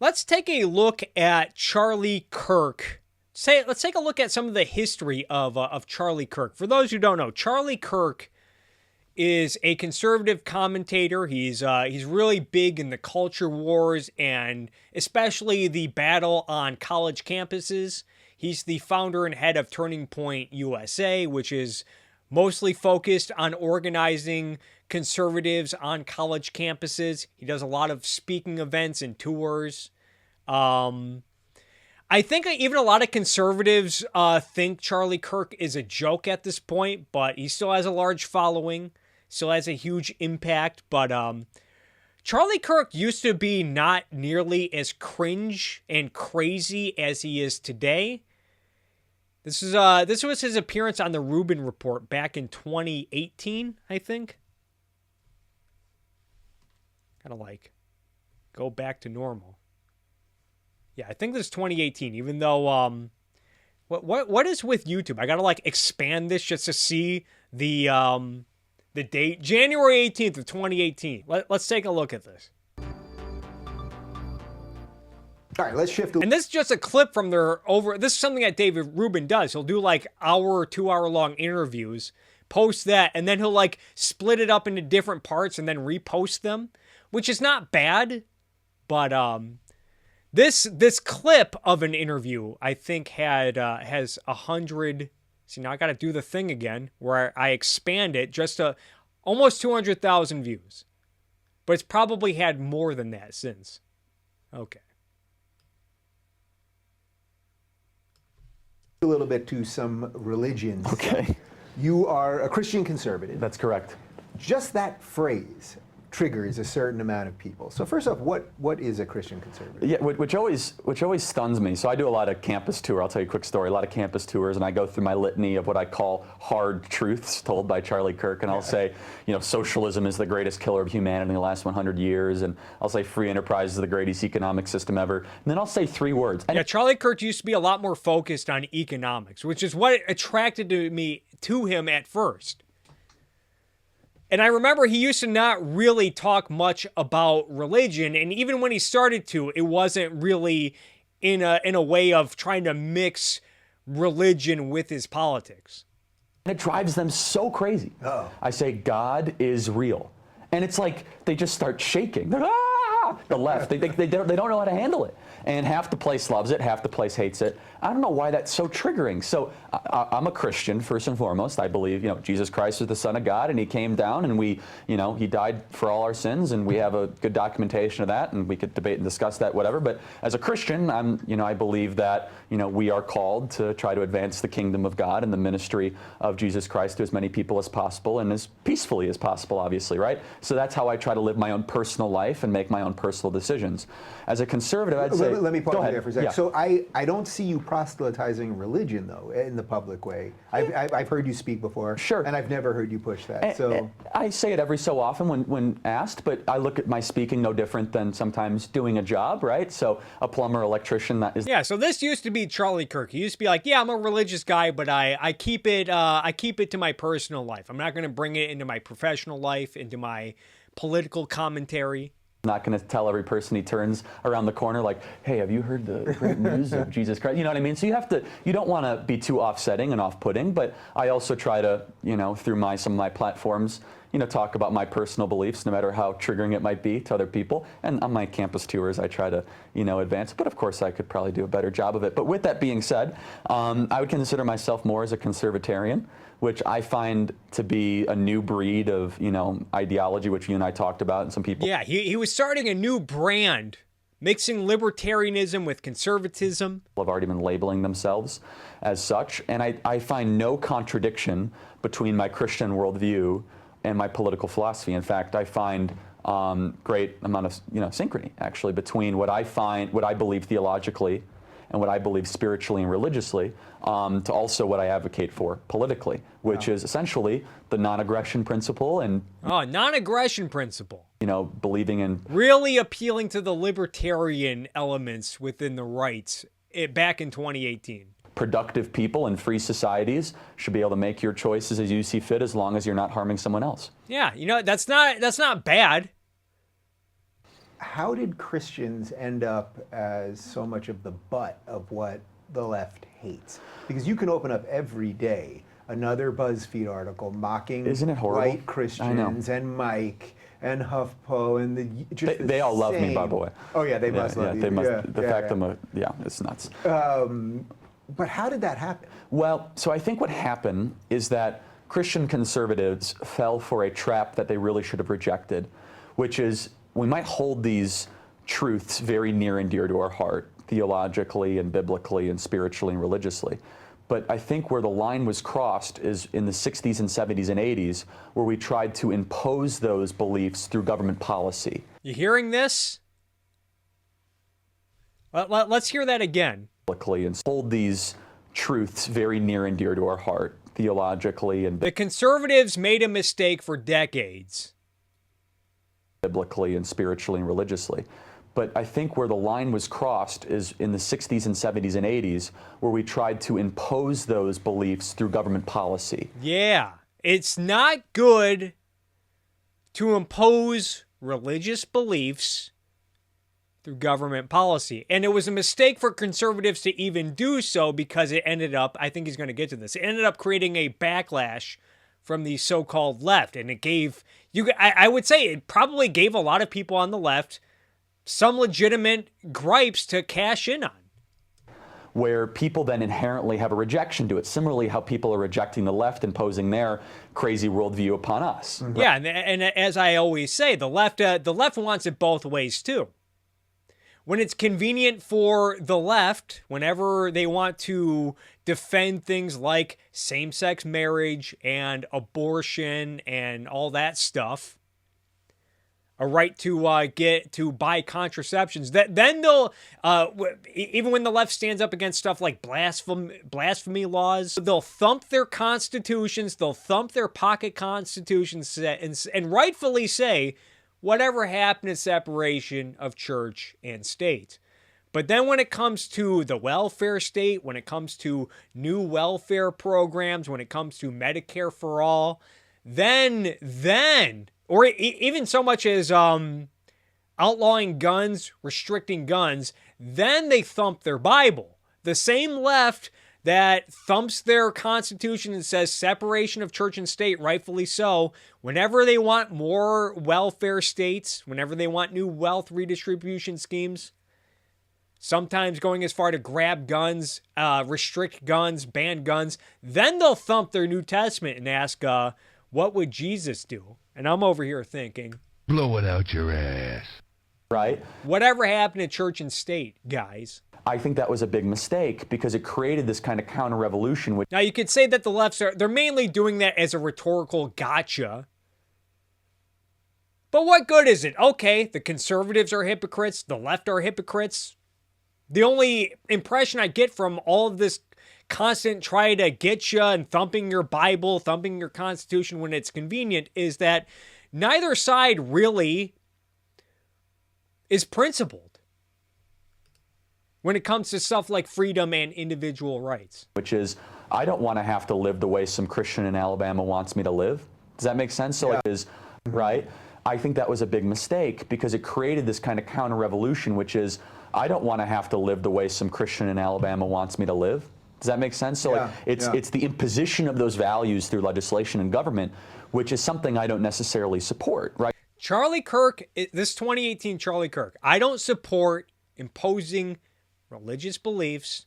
Let's take a look at Charlie Kirk. Let's take a look at some of the history of Charlie Kirk. For those who don't know, Charlie Kirk is a conservative commentator. He's really big in the culture wars and especially the battle on college campuses. He's the founder and head of Turning Point USA, which is mostly focused on organizing conservatives on college campuses. He does a lot of speaking events and tours. I think even a lot of conservatives think Charlie Kirk is a joke at this point, but he still has a large following, still has a huge impact. But Charlie Kirk used to be not nearly as cringe and crazy as he is today. This was his appearance on the Rubin Report back in 2018, I think. Gotta go back to normal. Yeah, I think this is 2018, even though, what is with YouTube? I gotta expand this just to see the date. January 18th of 2018. Let's take a look at this. All right, let's shift. And this is just a clip from this is something that David Rubin does. He'll do hour, 2 hour long interviews, post that, and then he'll split it up into different parts and then repost them, which is not bad, but, This clip of an interview, I think, has 100. See, now I got to do the thing again where I expand it just to almost 200,000 views. But it's probably had more than that since. Okay. A little bit to some religions. Okay. You are a Christian conservative. That's correct. Just that phrase triggers a certain amount of people. So first off, what is a Christian conservative? Yeah, which always stuns me. So I do a lot of campus tour. I'll tell you a quick story. A lot of campus tours, and I go through my litany of what I call hard truths told by Charlie Kirk, and I'll say, socialism is the greatest killer of humanity in the last 100 years, and I'll say free enterprise is the greatest economic system ever. And then I'll say 3 words. Yeah, Charlie Kirk used to be a lot more focused on economics, which is what attracted me to him at first. And I remember he used to not really talk much about religion, and even when he started to, it wasn't really in a way of trying to mix religion with his politics. And it drives them so crazy. Oh. I say, God is real. And it's like they just start shaking. They're, ah! The left, they don't know how to handle it. And half the place loves it, half the place hates it. I don't know why that's so triggering. So I'm a Christian, first and foremost. I believe, Jesus Christ is the Son of God, and he came down, and he died for all our sins, and we have a good documentation of that, and we could debate and discuss that, whatever. But as a Christian, I believe that, we are called to try to advance the kingdom of God and the ministry of Jesus Christ to as many people as possible and as peacefully as possible, obviously, right? So that's how I try to live my own personal life and make my own personal decisions. As a conservative, I'd say... Let me pause you there for a second. Yeah. So I don't see you proselytizing religion, though, in the public way. I've heard you speak before. Sure. And I've never heard you push that. So I say it every so often when asked, but I look at my speaking no different than sometimes doing a job, right? So a plumber, electrician, that is... Yeah, so this used to be Charlie Kirk. He used to be like, yeah, I'm a religious guy, but I keep it to my personal life. I'm not going to bring it into my professional life, into my political commentary. Not going to tell every person he turns around the corner like, hey, have you heard the great news of Jesus Christ? You know what I mean? So you don't want to be too offsetting and off-putting, but I also try to, through some of my platforms, talk about my personal beliefs, no matter how triggering it might be to other people. And on my campus tours, I try to, advance. But of course, I could probably do a better job of it. But with that being said, I would consider myself more as a conservatarian, which I find to be a new breed of, ideology, which you and I talked about, and some people... Yeah, he was starting a new brand, mixing libertarianism with conservatism. Have already been labeling themselves as such, and I find no contradiction between my Christian worldview and my political philosophy. In fact, I find great amount of synchrony, actually, between what I believe theologically and what I believe spiritually and religiously, to also what I advocate for politically, which is essentially the non-aggression principle and... Oh, non-aggression principle. Believing in... Really appealing to the libertarian elements within the rights back in 2018. Productive people in free societies should be able to make your choices as you see fit, as long as you're not harming someone else. Yeah, that's not bad. how did Christians end up as so much of the butt of what the left hates? Because you can open up every day another BuzzFeed article mocking Isn't it horrible? white Christians and Mike and HuffPo and they all love me, by the way. Oh yeah, they must love you. They must. The fact it's nuts. But how did that happen? Well, so I think what happened is that Christian conservatives fell for a trap that they really should have rejected, which is we might hold these truths very near and dear to our heart, theologically and biblically and spiritually and religiously. But I think where the line was crossed is in the 60s and 70s and 80s, where we tried to impose those beliefs through government policy. You hearing this? Let's hear that again. And hold these truths very near and dear to our heart, theologically and The conservatives made a mistake for decades. Biblically and spiritually and religiously. But I think where the line was crossed is in the 60s and 70s and 80s, where we tried to impose those beliefs through government policy. Yeah, it's not good to impose religious beliefs through government policy. And it was a mistake for conservatives to even do so because it ended up, I think he's going to get to this, it ended up creating a backlash from the so-called left. And it gave, I would say it probably gave a lot of people on the left some legitimate gripes to cash in on. Where people then inherently have a rejection to it. Similarly, how people are rejecting the left, imposing their crazy worldview upon us. Mm-hmm. Yeah, and as I always say, the left wants it both ways too. When it's convenient for the left, whenever they want to defend things like same-sex marriage and abortion and all that stuff, a right to get to buy contraceptions, then they'll even when the left stands up against stuff like blasphemy laws, they'll thump their constitutions, they'll thump their pocket constitutions, and rightfully say whatever happened to separation of church and state. But then when it comes to the welfare state, when it comes to new welfare programs, when it comes to Medicare for all, then or even so much as outlawing guns, restricting guns, then they thump their Bible. The same left that thumps their constitution and says separation of church and state, rightfully so, whenever they want more welfare states, whenever they want new wealth redistribution schemes, sometimes going as far to grab guns, restrict guns, ban guns, then they'll thump their New Testament and ask, what would Jesus do? And I'm over here thinking, blow it out your ass. Right? Whatever happened to church and state, guys? I think that was a big mistake because it created this kind of counter-revolution. Now, you could say that the lefts they're mainly doing that as a rhetorical gotcha. But what good is it? Okay, the conservatives are hypocrites, the left are hypocrites. The only impression I get from all of this constant try to get you and thumping your Bible, thumping your Constitution when it's convenient is that neither side really is principled when it comes to stuff like freedom and individual rights. Which is, I don't want to have to live the way some Christian in Alabama wants me to live. Does that make sense? So it is, right? I think that was a big mistake because it created this kind of counter-revolution, which is, I don't want to have to live the way some Christian in Alabama wants me to live. Does that make sense? So it's the imposition of those values through legislation and government, which is something I don't necessarily support, right? Charlie Kirk, this 2018 Charlie Kirk, I don't support imposing religious beliefs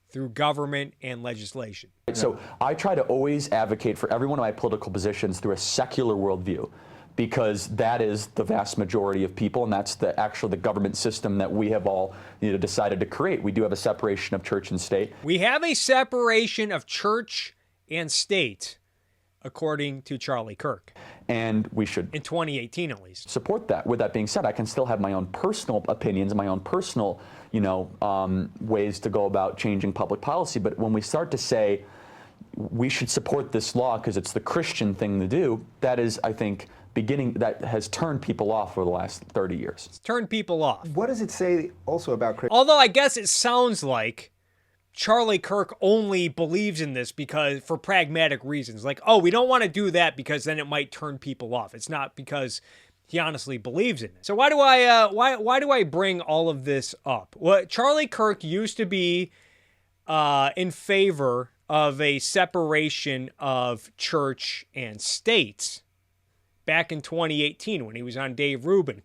through government and legislation. So I try to always advocate for every one of my political positions through a secular worldview, because that is the vast majority of people, and that's actually the government system that we have all decided to create. We do have a separation of church and state. We have a separation of church and state, according to Charlie Kirk. And we should, in 2018 at least, support that. With that being said, I can still have my own personal opinions, my own personal, ways to go about changing public policy. But when we start to say we should support this law because it's the Christian thing to do, that is, I think, that has turned people off for the last 30 years. It's turned people off. What does it say also about Christians? Although I guess it sounds like Charlie Kirk only believes in this because for pragmatic reasons. Like, oh, we don't want to do that because then it might turn people off. It's not because he honestly believes in it. So why do I bring all of this up? Well, Charlie Kirk used to be in favor of a separation of church and state back in 2018 when he was on Dave Rubin.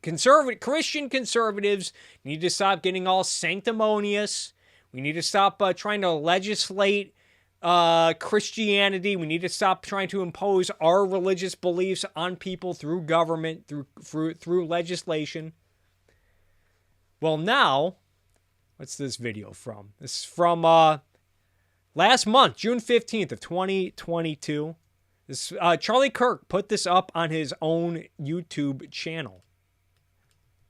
Christian conservatives need to stop getting all sanctimonious. We need to stop trying to legislate Christianity. We need to stop trying to impose our religious beliefs on people through government, through legislation. Well, now, what's this video from? This is from last month, June 15th of 2022. This Charlie Kirk put this up on his own YouTube channel.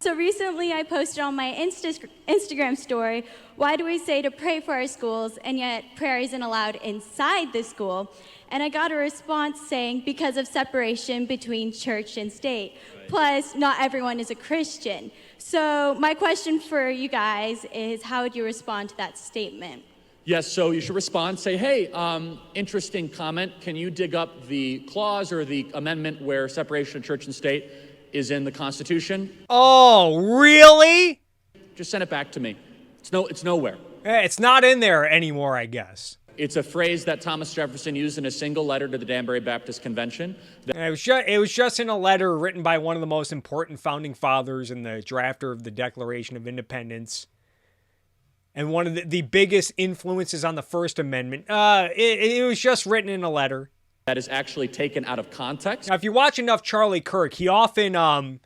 So recently I posted on my Instagram story, why do we say to pray for our schools and yet prayer isn't allowed inside the school? And I got a response saying because of separation between church and state. Right. Plus, not everyone is a Christian. So my question for you guys is, how would you respond to that statement? Yes, so you should respond, say, hey, interesting comment. Can you dig up the clause or the amendment where separation of church and state is in the Constitution? Oh, really? Just send it back to me. It's nowhere. It's not in there anymore, I guess. It's a phrase that Thomas Jefferson used in a single letter to the Danbury Baptist Convention. It was just in a letter written by one of the most important founding fathers and the drafter of the Declaration of Independence, and one of the biggest influences on the First Amendment. It was just written in a letter. That is actually taken out of context. Now, if you watch enough Charlie Kirk, he often,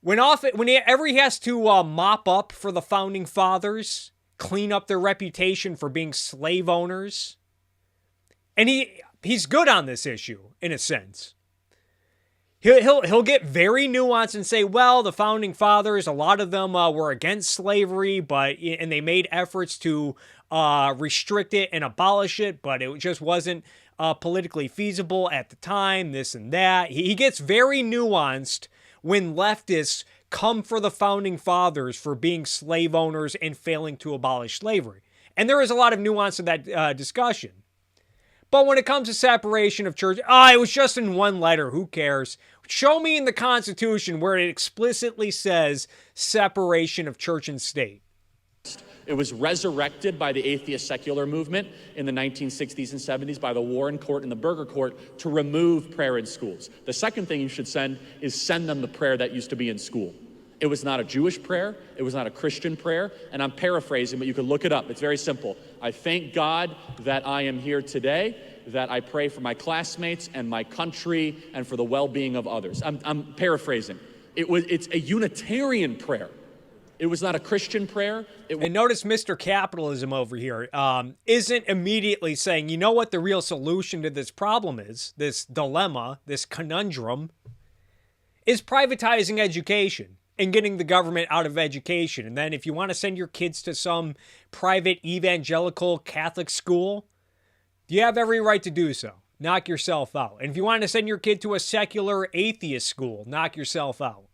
whenever he has to mop up for the founding fathers, clean up their reputation for being slave owners, and he's good on this issue in a sense. He'll get very nuanced and say, well, the founding fathers, a lot of them were against slavery, and they made efforts to restrict it and abolish it, but it just wasn't politically feasible at the time, this and that. He gets very nuanced when leftists come for the founding fathers for being slave owners and failing to abolish slavery. And there is a lot of nuance in that discussion. But when it comes to separation of church, it was just in one letter. Who cares? Show me in the Constitution where it explicitly says separation of church and state. It was resurrected by the atheist secular movement in the 1960s and 70s by the Warren Court and the Burger Court to remove prayer in schools. The second thing you should send them the prayer that used to be in school. It was not a Jewish prayer. It was not a Christian prayer. And I'm paraphrasing, but you can look it up. It's very simple. I thank God that I am here today, that I pray for my classmates and my country and for the well-being of others. I'm paraphrasing. It's a Unitarian prayer. It was not a Christian prayer. And notice Mr. Capitalism over here isn't immediately saying, you know what the real solution to this problem is, this dilemma, this conundrum, is privatizing education and getting the government out of education. And then if you want to send your kids to some private evangelical Catholic school, you have every right to do so. Knock yourself out. And if you want to send your kid to a secular atheist school, knock yourself out.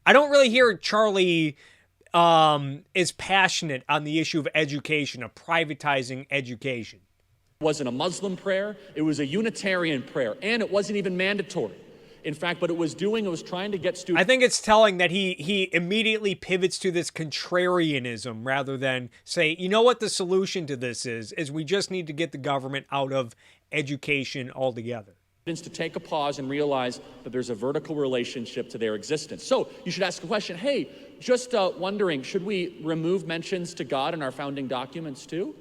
I don't really hear Charlie is passionate on the issue of education, of privatizing education. It wasn't a Muslim prayer. It was a Unitarian prayer. And it wasn't even mandatory. In fact, what it was trying to get students... I think it's telling that he immediately pivots to this contrarianism rather than say, you know what the solution to this is we just need to get the government out of education altogether. To take a pause and realize that there's a vertical relationship to their existence. So you should ask a question, hey, just wondering, should we remove mentions to God in our founding documents too?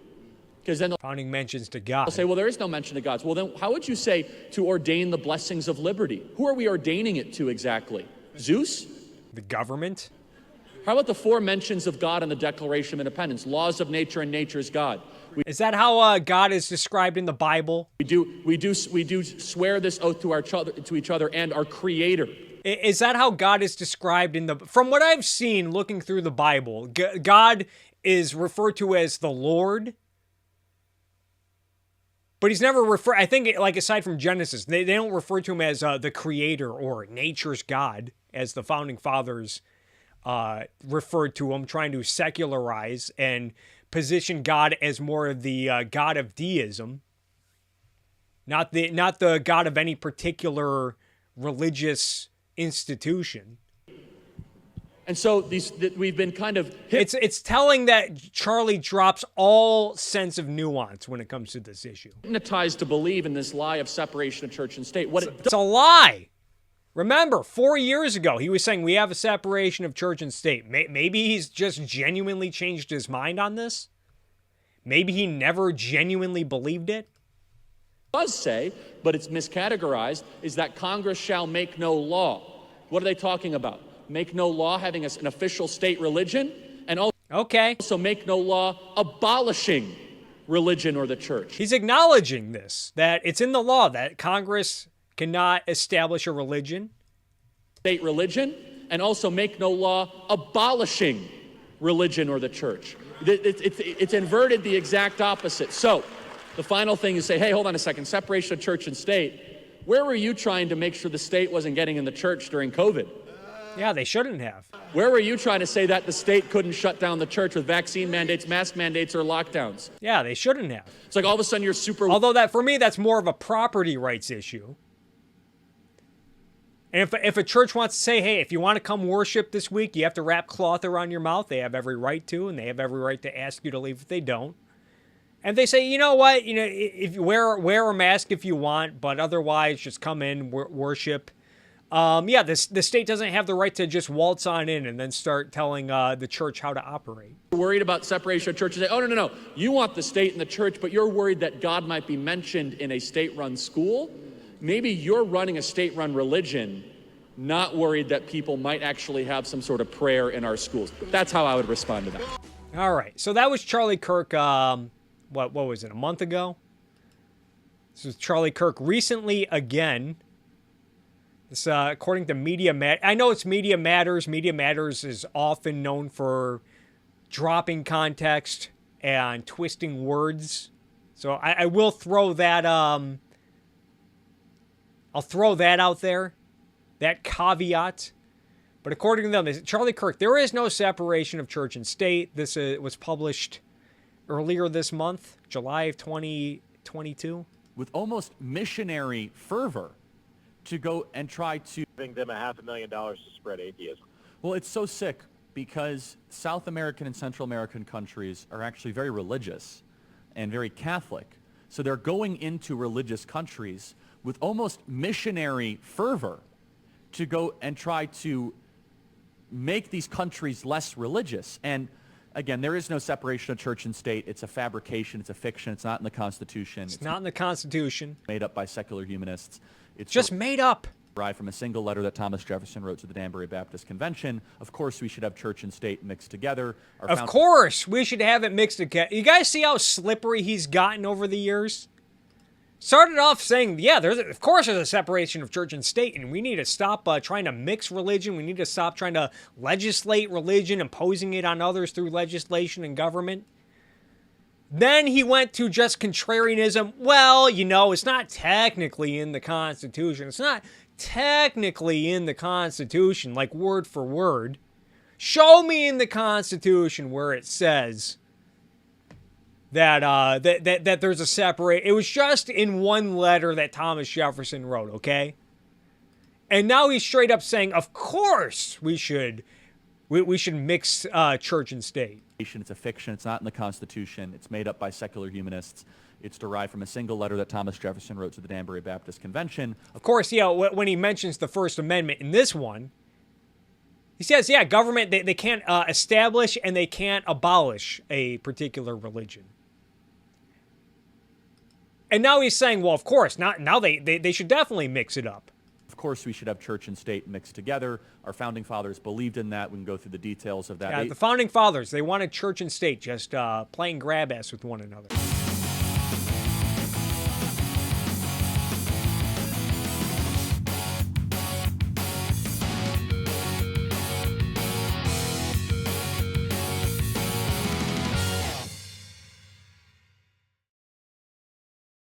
Because then founding mentions to God. They'll say, well, there is no mention to God. Well, then how would you say to ordain the blessings of liberty? Who are we ordaining it to exactly? Zeus? The government? How about the 4 mentions of God in the Declaration of Independence? Laws of nature and nature's God. Is that how God is described in the Bible? We do swear this oath to each other and our Creator. Is that how God is described in the... From what I've seen looking through the Bible, God is referred to as the Lord, but he's never referred... I think, like, aside from Genesis, they don't refer to him as the Creator or nature's God, as the Founding Fathers referred to him, trying to secularize and position God as more of the God of deism, not the God of any particular religious institution. And so we've been kind of It's telling that Charlie drops all sense of nuance when it comes to this issue. hypnotized to believe in this lie of separation of church and state. What it It's a lie. Remember, 4 years ago, he was saying we have a separation of church and state. Maybe he's just genuinely changed his mind on this. Maybe he never genuinely believed it. does say, but it's miscategorized, is that Congress shall make no law. What are they talking about? Make no law having an official state religion, and also make no law abolishing religion or the church. He's acknowledging this, that it's in the law that Congress cannot establish a religion. State religion, and also make no law abolishing religion or the church. It's inverted the exact opposite. So the final thing is say, hey, hold on a second, separation of church and state. Where were you trying to make sure the state wasn't getting in the church during COVID? Yeah, they shouldn't have. Where were you trying to say that the state couldn't shut down the church with vaccine mandates, mask mandates, or lockdowns? Yeah, they shouldn't have. It's like all of a sudden you're super... Although that, for me, that's more of a property rights issue. And if a church wants to say, hey, if you want to come worship this week, you have to wrap cloth around your mouth, they have every right to, and they have every right to ask you to leave if they don't. And they say, you know what, if you wear a mask if you want, but otherwise just come in, worship. The state doesn't have the right to just waltz on in and then start telling the church how to operate. Worried about separation of churches. Oh, no. You want the state and the church, but you're worried that God might be mentioned in a state-run school. Maybe you're running a state-run religion, not worried that people might actually have some sort of prayer in our schools. That's how I would respond to that. All right. So that was Charlie Kirk, what was it, a month ago? This was Charlie Kirk recently again. This, according to Media Matters, I know it's Media Matters. Media Matters is often known for dropping context and twisting words. So I will throw that, I'll throw that out there, that caveat. But according to them, Charlie Kirk, there is no separation of church and state. This was published earlier this month, July of 2022. With almost missionary fervor, to go and try to giving them $500,000 to spread atheism. Well, it's so sick because South American and Central American countries are actually very religious and very Catholic. So they're going into religious countries with almost missionary fervor to go and try to make these countries less religious. And again, there is no separation of church and state. It's a fabrication. It's a fiction. It's not in the Constitution. It's not in the Constitution. Made up by secular humanists. It's just made up. Derived from a single letter that Thomas Jefferson wrote to the Danbury Baptist Convention. Of course, we should have church and state mixed together. Of course, we should have it mixed together. You guys see how slippery he's gotten over the years? Started off saying, yeah, of course there's a separation of church and state, and we need to stop trying to mix religion. We need to stop trying to legislate religion, imposing it on others through legislation and government. Then he went to just contrarianism. Well, it's not technically in the Constitution. It's not technically in the Constitution, like word for word. Show me in the Constitution where it says that that there's a separate. It was just in one letter that Thomas Jefferson wrote, okay? And now he's straight up saying, of course we should mix church and state. It's a fiction. It's not in the Constitution. It's made up by secular humanists. It's derived from a single letter that Thomas Jefferson wrote to the Danbury Baptist Convention. Of course, when he mentions the First Amendment in this one, he says, government, they can't establish and they can't abolish a particular religion. And now he's saying, well, of course, now they should definitely mix it up. Of course, we should have church and state mixed together. Our founding fathers believed in that. We can go through the details of that. Yeah, the founding fathers, they wanted church and state just playing grab ass with one another.